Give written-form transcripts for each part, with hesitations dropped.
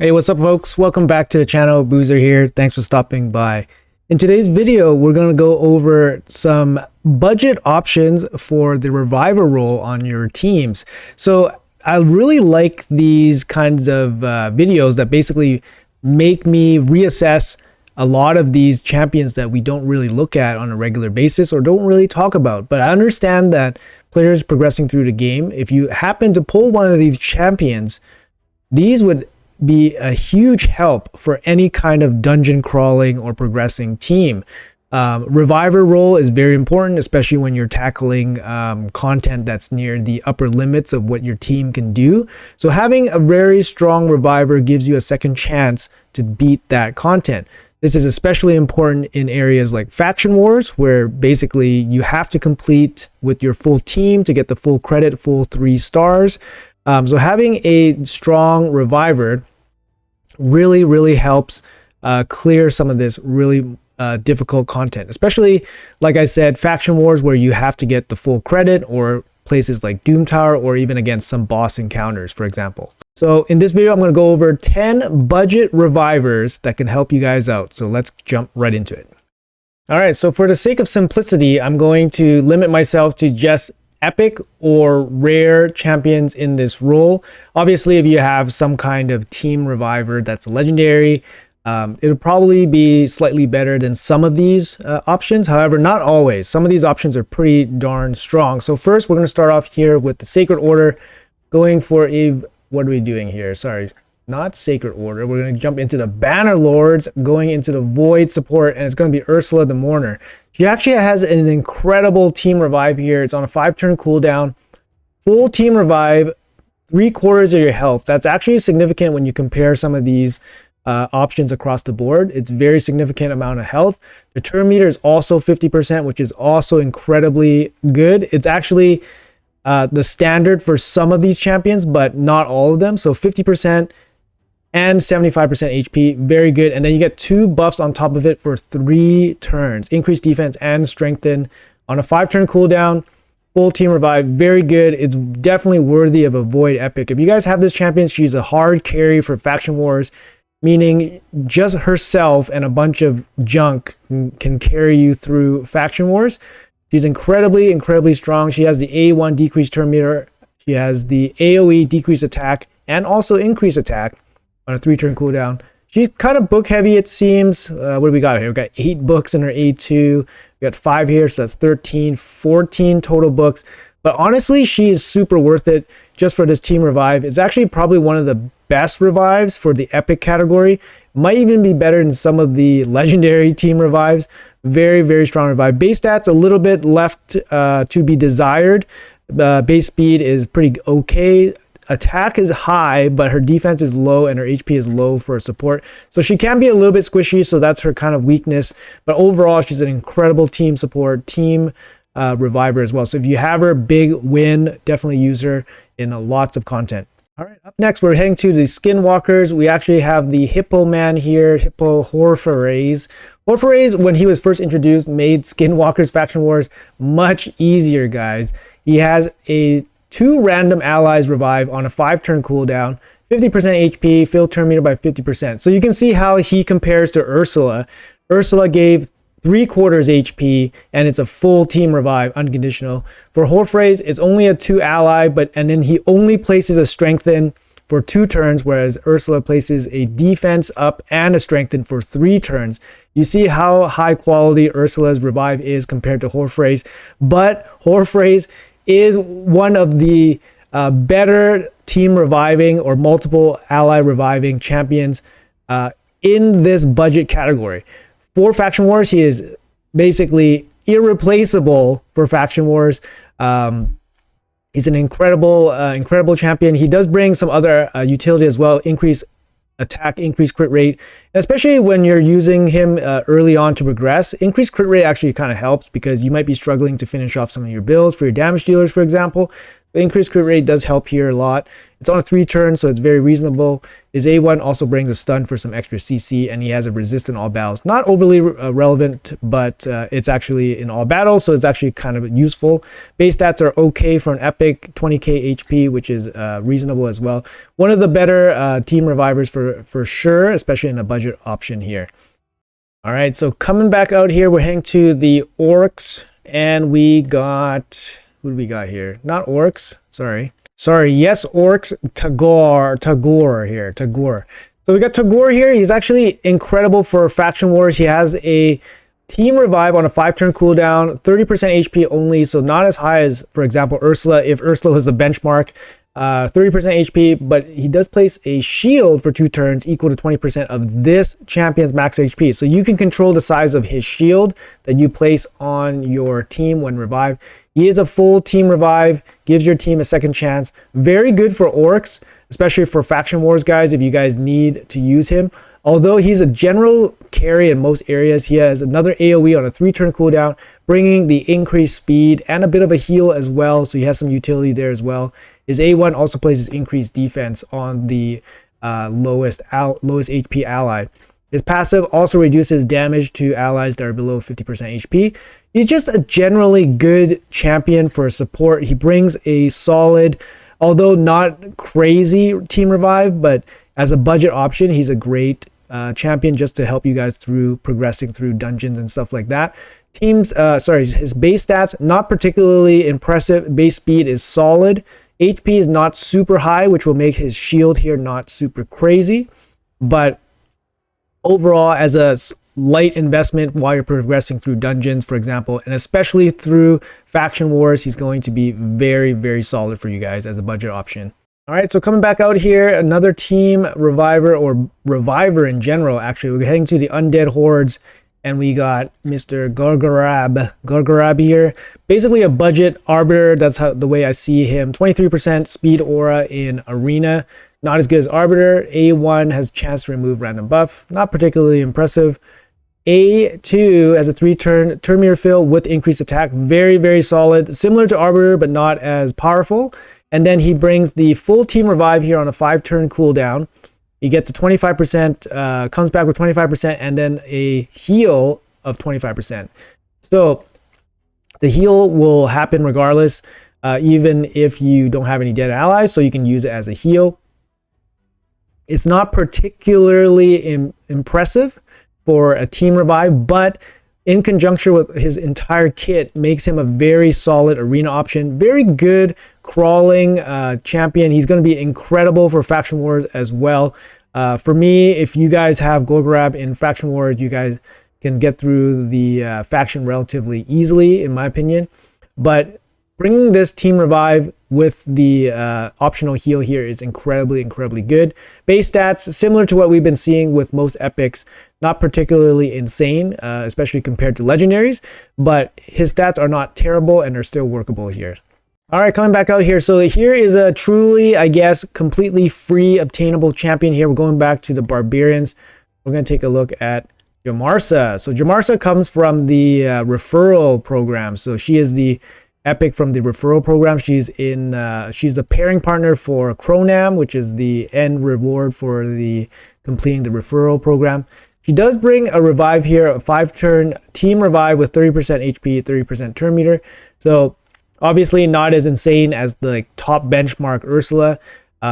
Hey, what's up folks? Welcome back to the channel. Boozer here. Thanks for stopping by. In today's video, we're going to go over some budget options for the reviver role on your teams. So I really like these kinds of videos that basically make me reassess a lot of these champions that we don't really look at on a regular basis or don't really talk about. But I understand that players progressing through the game, if you happen to pull one of these champions, these would be a huge help for any kind of dungeon crawling or progressing team. Reviver role is very important, especially when you're tackling content that's near the upper limits of what your team can do. So having a very strong reviver gives you a second chance to beat that content. This is especially important in areas like faction wars, where basically you have to complete with your full team to get the full credit, full 3 stars. So having a strong reviver really helps clear some of this really difficult content, especially, like I said, faction wars where you have to get the full credit, or places like Doom Tower, or even against some boss encounters, for example. So in this video, I'm going to go over 10 budget revivers that can help you guys out. So let's jump right into it. All right, so for the sake of simplicity, I'm going to limit myself to just epic or rare champions in this role. Obviously, if you have some kind of team reviver that's legendary, it'll probably be slightly better than some of these options. However, not always. Some of these options are pretty darn strong. So first, we're going to start off here with the Sacred Order, going for a, what are we doing here? Sorry, not Sacred Order. We're going to jump into the Banner Lords, going into the Void support, and it's going to be Ursula the Mourner. She actually has an incredible team revive here. It's on a 5-turn cooldown. Full team revive, 3/4 of your health. That's actually significant when you compare some of these options across the board. It's very significant amount of health. The turn meter is also 50%, which is also incredibly good. It's actually the standard for some of these champions, but not all of them. So 50% and 75% HP, very good. And then you get 2 buffs on top of it for 3 turns, increased defense and strengthen on a 5-turn cooldown. Full team revive, very good. It's definitely worthy of a Void epic. If you guys have this champion, she's a hard carry for faction wars, meaning just herself and a bunch of junk can carry you through faction wars. She's incredibly strong. She has the A1 decreased turn meter. She has the AoE decreased attack and also increased attack on a 3-turn cooldown. She's kind of book heavy, it seems. What do we got here? We've got 8 books in her A2. We got 5 here, so that's 13, 14 total books. But honestly, she is super worth it just for this team revive. It's actually probably one of the best revives for the epic category. Might even be better than some of the legendary team revives. Very strong revive. Base stats a little bit left to be desired. Base speed is pretty okay. Attack is high, but her defense is low and her HP is low for support. So she can be a little bit squishy, so that's her kind of weakness. But overall, she's an incredible team support, team reviver as well. So if you have her, big win, definitely use her in lots of content. All right, up next, we're heading to the Skinwalkers. We actually have the Hippo Man here, Hippo Hoforees. Hoforees, when he was first introduced, made Skinwalkers Faction Wars much easier, guys. He has a 2 random allies revive on a 5-turn cooldown, 50% HP, fill turn meter by 50%. So you can see how he compares to Ursula. Ursula gave 3/4 HP, and it's a full team revive, unconditional. For Hoforees, it's only a 2 ally, and then he only places a strengthen for 2 turns, whereas Ursula places a defense up and a strengthen for 3 turns. You see how high quality Ursula's revive is compared to Hoforees, but Hoforees is one of the better team reviving or multiple ally reviving champions in this budget category. For faction wars, he is basically irreplaceable for faction wars. He's an incredible champion. He does bring some other utility as well, increase attack, increased crit rate, especially when you're using him early on to progress. Increased crit rate actually kind of helps because you might be struggling to finish off some of your builds for your damage dealers, for example. The increased crit rate does help here a lot. It's on a 3 turn, so it's very reasonable. His A1 also brings a stun for some extra CC, and he has a resist in all battles. Not overly relevant, but it's actually in all battles, so it's actually kind of useful. Base stats are okay for an epic, 20k HP, which is reasonable as well. One of the better team revivers for sure, especially in a budget option here. All right, so coming back out here, we're heading to the orcs, and we got... Who do we got here? Not orcs. Sorry, yes, orcs. Tagor here. Tagor. So we got Tagor here. He's actually incredible for faction wars. He has a team revive on a 5-turn cooldown, 30% HP only, so not as high as, for example, Ursula. If Ursula was the benchmark, 30% HP, but he does place a shield for 2 turns equal to 20% of this champion's max HP. So you can control the size of his shield that you place on your team when revived. He is a full team revive, gives your team a second chance. Very good for orcs, especially for faction wars, guys, if you guys need to use him. Although he's a general carry in most areas, he has another AoE on a 3-turn cooldown, bringing the increased speed and a bit of a heal as well, so he has some utility there as well. His A1 also places increased defense on the lowest HP ally. His passive also reduces damage to allies that are below 50% HP. He's just a generally good champion for support. He brings a solid, although not crazy team revive, but as a budget option, he's a great champion just to help you guys through progressing through dungeons and stuff like that. His base stats, not particularly impressive. Base speed is solid. HP is not super high, which will make his shield here not super crazy. But overall, as a light investment while you're progressing through dungeons, for example, and especially through faction wars, he's going to be very, very solid for you guys as a budget option. All right, so coming back out here, another team reviver, or reviver in general, actually. We're heading to the undead hordes, and we got Mr. Gorgorab here. Basically a budget arbiter, that's the way I see him. 23% speed aura in arena. Not as good as arbiter. A1 has chance to remove random buff. Not particularly impressive. A2 has a 3-turn turn meter fill with increased attack. Very, very solid. Similar to arbiter, but not as powerful. And then he brings the full team revive here on a 5-turn cooldown. He gets a 25%, comes back with 25%, and then a heal of 25%. So the heal will happen regardless, even if you don't have any dead allies, so you can use it as a heal. It's not particularly impressive for a team revive, but in conjunction with his entire kit makes him a very solid arena option. Very good crawling champion. He's going to be incredible for faction wars as well. For me, if you guys have Gorgorab in faction wars, you guys can get through the faction relatively easily, in my opinion. But bringing this team revive with the optional heal here is incredibly, incredibly good. Base stats, similar to what we've been seeing with most epics, not particularly insane, especially compared to legendaries, but his stats are not terrible and are still workable here. All right, coming back out here. So here is a truly, I guess, completely free obtainable champion here. We're going back to the barbarians. We're going to take a look at Jamara. So Jamara comes from the referral program. So she is the epic from the referral program. She's a pairing partner for Cronam, which is the end reward for the completing the referral program. She does bring a revive here, a 5-turn team revive with 30% HP, 30% turn meter. So obviously not as insane as the top benchmark Ursula.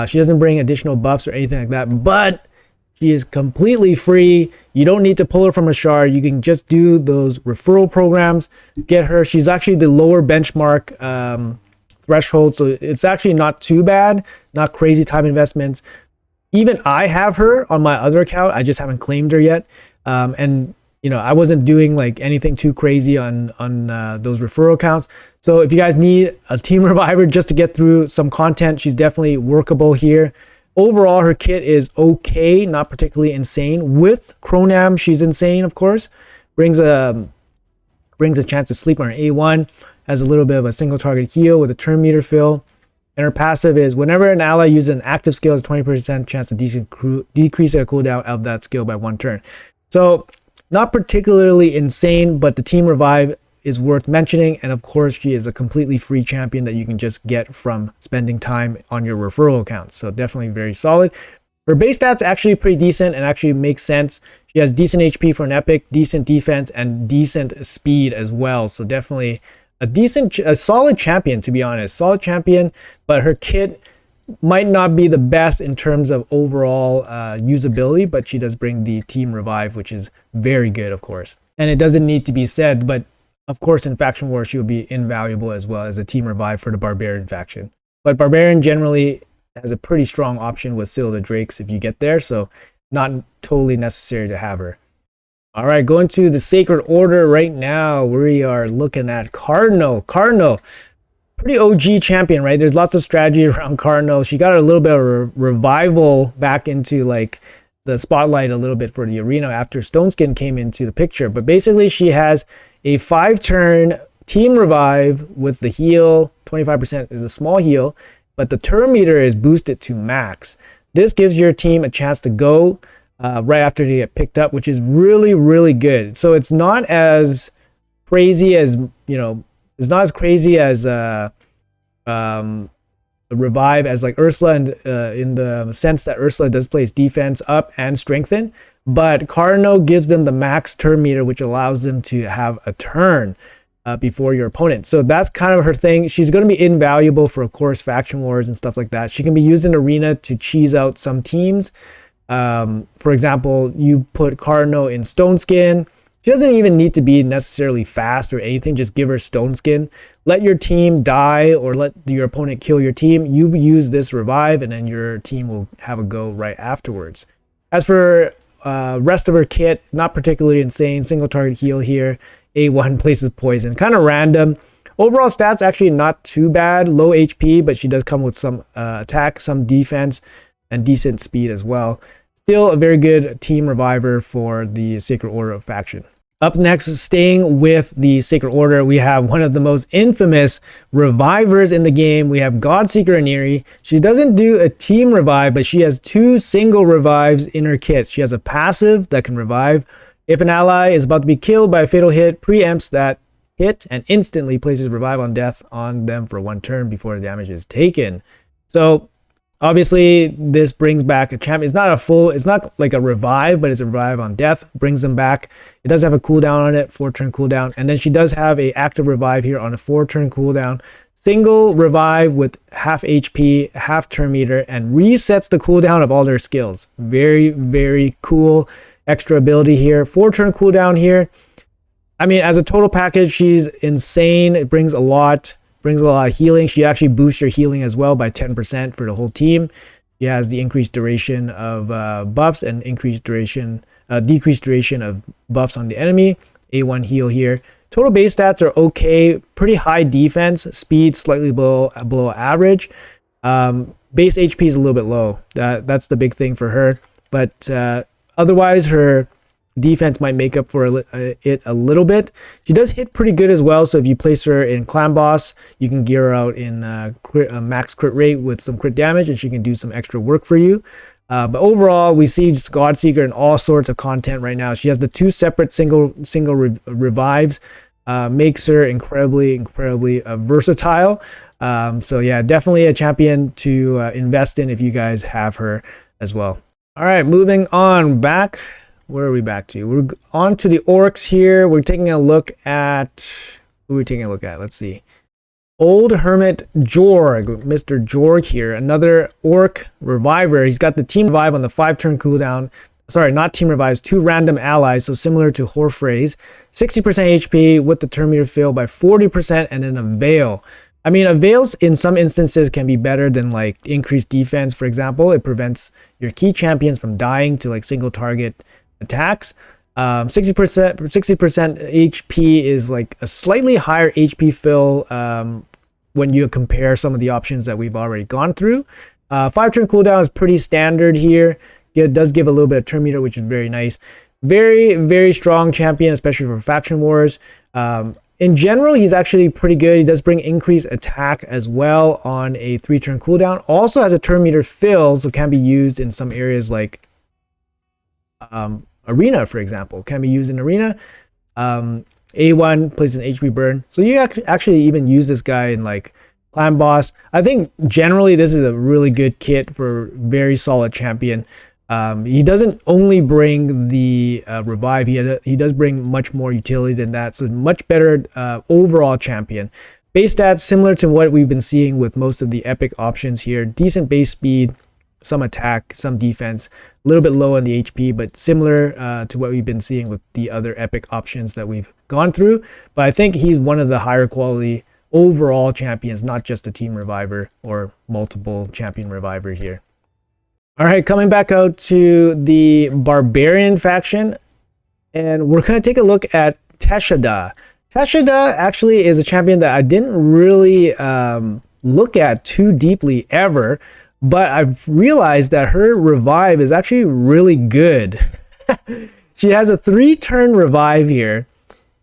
She doesn't bring additional buffs or anything like that, but she is completely free. You don't need to pull her from a shard. You can just do those referral programs, get her. She's actually the lower benchmark threshold, so it's actually not too bad, not crazy time investments. Even I have her on my other account. I just haven't claimed her yet. And you know, I wasn't doing like anything too crazy on those referral accounts. So if you guys need a team reviver just to get through some content, she's definitely workable here. Overall, her kit is okay, not particularly insane. With Cronam, she's insane, of course. Brings a chance to sleep on her A1. Has a little bit of a single target heal with a turn meter fill. And her passive is whenever an ally uses an active skill, it's 20% chance to decrease their cooldown of that skill by 1 turn. So not particularly insane, but the team revive is worth mentioning. And of course, she is a completely free champion that you can just get from spending time on your referral accounts. So definitely very solid. Her base stats actually pretty decent and actually makes sense. She has decent HP for an epic, decent defense, and decent speed as well. So definitely a solid champion, to be honest. Solid champion, but her kit might not be the best in terms of overall usability, but she does bring the team revive, which is very good, of course. And it doesn't need to be said, but of course in Faction War she will be invaluable as well as a team revive for the Barbarian faction. But Barbarian generally has a pretty strong option with Seal the Drakes if you get there, so not totally necessary to have her. All right, going to the Sacred Order right now. We are looking at Cardinal. Cardinal, pretty OG champion, right? There's lots of strategy around Cardinal. She got a little bit of a revival back into like the spotlight a little bit for the arena after Stoneskin came into the picture. But basically she has a 5-turn team revive with the heal. 25% is a small heal, but the turn meter is boosted to max. This gives your team a chance to go right after they get picked up, which is really, really good. So it's not as crazy as, it's not as crazy as a revive as like Ursula, and in the sense that Ursula does place defense up and strengthen, but Cardinal gives them the max turn meter, which allows them to have a turn before your opponent. So that's kind of her thing. She's going to be invaluable for, of course, faction wars and stuff like that. She can be used in arena to cheese out some teams. For example, you put Cardinal in Stoneskin. She doesn't even need to be necessarily fast or anything. Just give her Stoneskin. Let your team die or let your opponent kill your team. You use this revive and then your team will have a go right afterwards. As for rest of her kit, not particularly insane. Single target heal here. A1 places poison. Kind of random. Overall stats actually not too bad. Low HP, but she does come with some attack, some defense, and decent speed as well. Still a very good team reviver for the Sacred Order faction. Up next, staying with the Sacred Order, we have one of the most infamous revivers in the game. We have Godseeker Aniri. She doesn't do a team revive, but she has 2 single revives in her kit. She has a passive that can revive. If an ally is about to be killed by a fatal hit, preempts that hit and instantly places revive on death on them for 1 turn before the damage is taken. So obviously this brings back a champion. It's not like a revive, but it's a revive on death. Brings them back. It does have a cooldown on it, 4-turn cooldown. And then she does have a active revive here on a 4-turn cooldown. Single revive with half HP, half turn meter, and resets the cooldown of all their skills. Very, very cool extra ability here. 4-turn cooldown here. I mean, as a total package, she's insane. It brings a lot of healing. She actually boosts your healing as well by 10% for the whole team. She has the increased duration of buffs and decreased duration of buffs on the enemy. A1 heal here. Total base stats are okay. Pretty high defense. Speed slightly below average. Base HP is a little bit low. That's the big thing for her. But otherwise, her defense might make up for it a little bit. She does hit pretty good as well, so if you place her in Clan Boss, you can gear her out in max crit rate with some crit damage, and she can do some extra work for you. But overall, we see Godseeker in all sorts of content right now. She has the 2 separate single revives, makes her incredibly versatile. So yeah, definitely a champion to invest in if you guys have her as well. All right, moving on back. Where are we back to? We're on to the orcs here. We're taking a look at... Who are we taking a look at? Let's see. Old Hermit Jorg. Mr. Jorg here. Another orc reviver. He's got the team revive on the 5-turn cooldown. Sorry, not team revives. 2 random allies. So similar to Hoforees. 60% HP with the turn meter fill by 40%, and then a veil. I mean, a veil in some instances can be better than like increased defense. For example, it prevents your key champions from dying to like single target attacks. 60% HP is like a slightly higher HP fill when you compare some of the options that we've already gone through. 5-turn cooldown is pretty standard here. It does give a little bit of turn meter, which is very nice. Very, very strong champion, especially for faction wars. In general, he's actually pretty good. He does bring increased attack as well on a 3-turn cooldown. Also has a turn meter fill, so can be used in some areas like arena, for example. Can be used in arena. A1 places an HP burn. So you actually even use this guy in like Clan Boss. I think generally this is a really good kit for very solid champion. He doesn't only bring the revive, he does bring much more utility than that, so much better overall champion. Base stats similar to what we've been seeing with most of the epic options here. Decent base speed, some attack, some defense, a little bit low on the HP, but similar to what we've been seeing with the other epic options that we've gone through. But I think he's one of the higher quality overall champions, not just a team reviver or multiple champion reviver here. All right, coming back out to the Barbarian faction, and we're going to take a look at Tesadaa. Tesadaa actually is a champion that I didn't really look at too deeply ever, but I've realized that her revive is actually really good. She has a 3-turn revive here.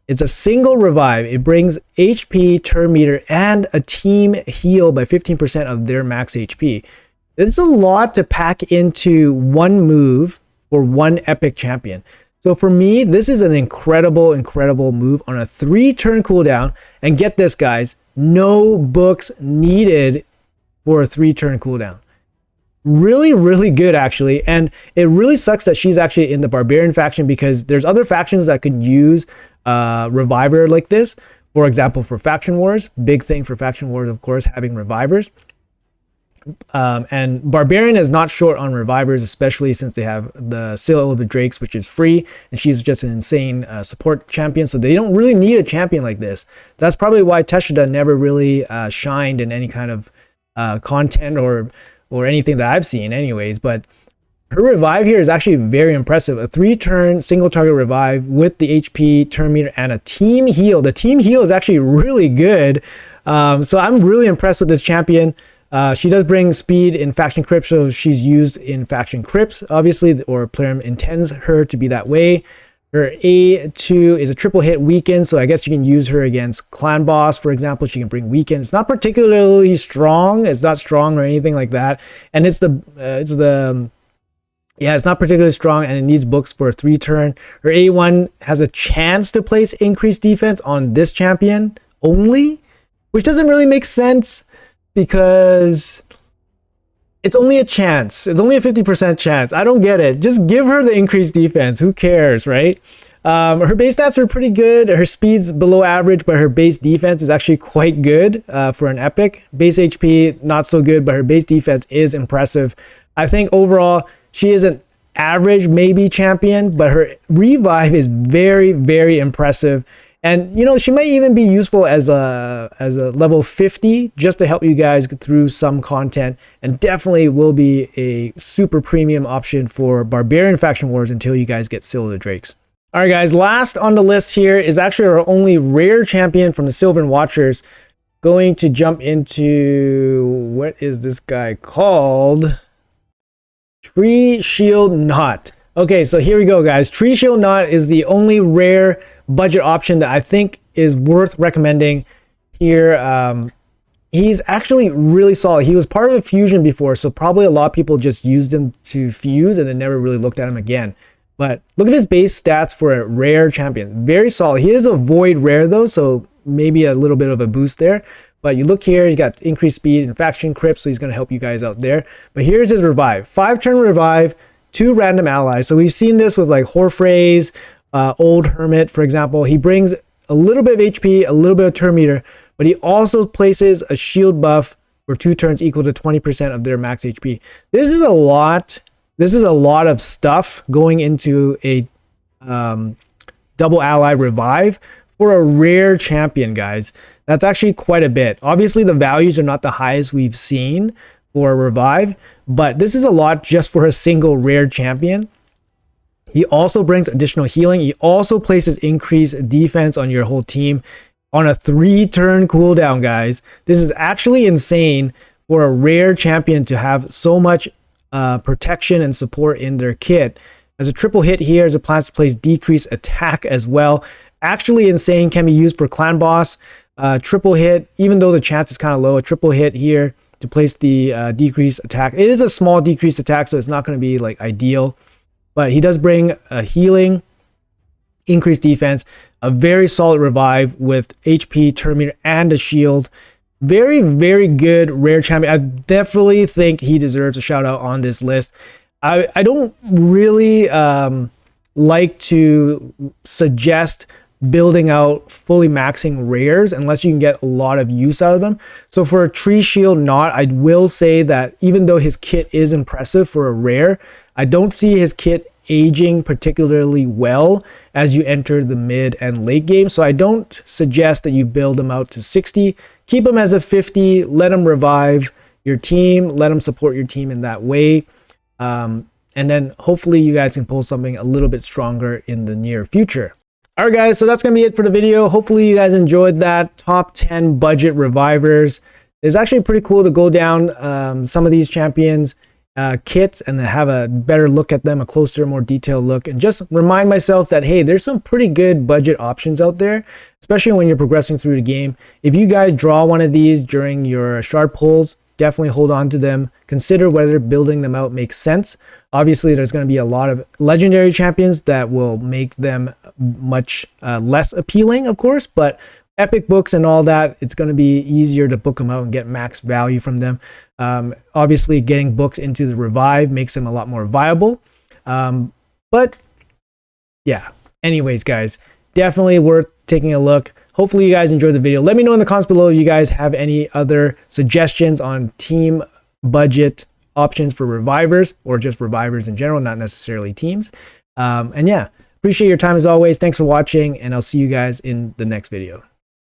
It's a single revive. It brings HP, turn meter, and a team heal by 15% of their max HP. It's a lot to pack into one move for one epic champion. So for me, this is an incredible move on a 3-turn cooldown. And get this, guys, no books needed for a 3-turn cooldown. Really good, actually. And it really sucks that she's actually in the Barbarian faction, because there's other factions that could use reviver like this. For example, for Faction Wars, big thing for Faction Wars, of course, having revivers. And Barbarian is not short on revivers, especially since they have the Seal of the Drakes, which is free, and she's just an insane support champion, so they don't really need a champion like this. That's probably why Tesadaa never really shined in any kind of content or anything that I've seen anyways. But her revive here is actually very impressive. A 3-turn single target revive with the HP, turn meter, and a team heal. The team heal is actually really good. So I'm really impressed with this champion. She does bring speed in faction crypts, so she's used in faction crypts, obviously, or player intends her to be that way. Her A2 is a triple hit weaken, so I guess you can use her against Clan Boss, for example. She can bring weaken. It's not particularly strong. It's not strong or anything like that. And it's not particularly strong, and it needs books for a 3-turn. Her A1 has a chance to place increased defense on this champion only, which doesn't really make sense, because it's only a chance. It's only a 50% chance. I don't get it. Just give her the increased defense. Who cares, right? Her base stats are pretty good. Her speed's below average, but her base defense is actually quite good for an epic. Base HP, not so good, but her base defense is impressive. I think overall, she is an average maybe champion, but her revive is very impressive. And, you know, she might even be useful as a level 50 just to help you guys get through some content, and definitely will be a super premium option for Barbarian Faction Wars until you guys get Seal of the Drakes. All right, guys, last on the list here is actually our only rare champion from the Sylvan Watchers. Going to jump into, what is this guy called? Tree Shieldknot. Okay, so here we go, guys. Tree Shieldknot is the only rare budget option that I think is worth recommending here. He's actually really solid. He was part of a fusion before, so probably a lot of people just used him to fuse and then never really looked at him again. But look at his base stats for a rare champion. Very solid. He is a void rare though, so maybe a little bit of a boost there. But you look here, he's got increased speed and faction crypt, so he's going to help you guys out there. But here's his revive. 5-turn revive, 2 random allies. So we've seen this with like Hoforees, old Hermit, for example. He brings a little bit of HP, a little bit of turn meter, but he also places a shield buff for 2 turns equal to 20% of their max HP. This is a lot. This is a lot of stuff going into a double ally revive for a rare champion, guys. That's actually quite a bit. Obviously, the values are not the highest we've seen for a revive, but this is a lot just for a single rare champion. He also brings additional healing. He also places increased defense on your whole team on a 3-turn cooldown, guys. This is actually insane for a rare champion to have so much protection and support in their kit. As a triple hit here, as it plans to place decreased attack as well. Actually insane, can be used for clan boss. Triple hit, even though the chance is kind of low, a triple hit here to place the decreased attack. It is a small decreased attack, so it's not going to be like ideal. But he does bring healing. increased defense, a very solid revive with HP, Terminator, and a shield. Very, very good rare champion. I definitely think he deserves a shout out on this list. I don't really like to suggest building out fully maxing rares unless you can get a lot of use out of them. So for a Tree Shieldknot, I will say that even though his kit is impressive for a rare, I don't see his kit aging particularly well as you enter the mid and late game. So I don't suggest that you build him out to 60. Keep him as a 50, let him revive your team, let him support your team in that way. And then hopefully you guys can pull something a little bit stronger in the near future. All right, guys, so that's going to be it for the video. Hopefully you guys enjoyed that top 10 budget revivers. It's actually pretty cool to go down some of these champions kits and then have a better look at them, a closer, more detailed look, and just remind myself that, hey, there's some pretty good budget options out there, especially when you're progressing through the game. If you guys draw one of these during your shard pulls, definitely hold on to them. Consider whether building them out makes sense. Obviously, there's going to be a lot of legendary champions that will make them much less appealing, of course, but epic books and all that, it's going to be easier to book them out and get max value from them. Obviously, getting books into the revive makes them a lot more viable. But yeah, anyways, guys, definitely worth taking a look. Hopefully you guys enjoyed the video. Let me know in the comments below if you guys have any other suggestions on team budget options for revivers, or just revivers in general, not necessarily teams. And yeah, appreciate your time as always. Thanks for watching, and I'll see you guys in the next video.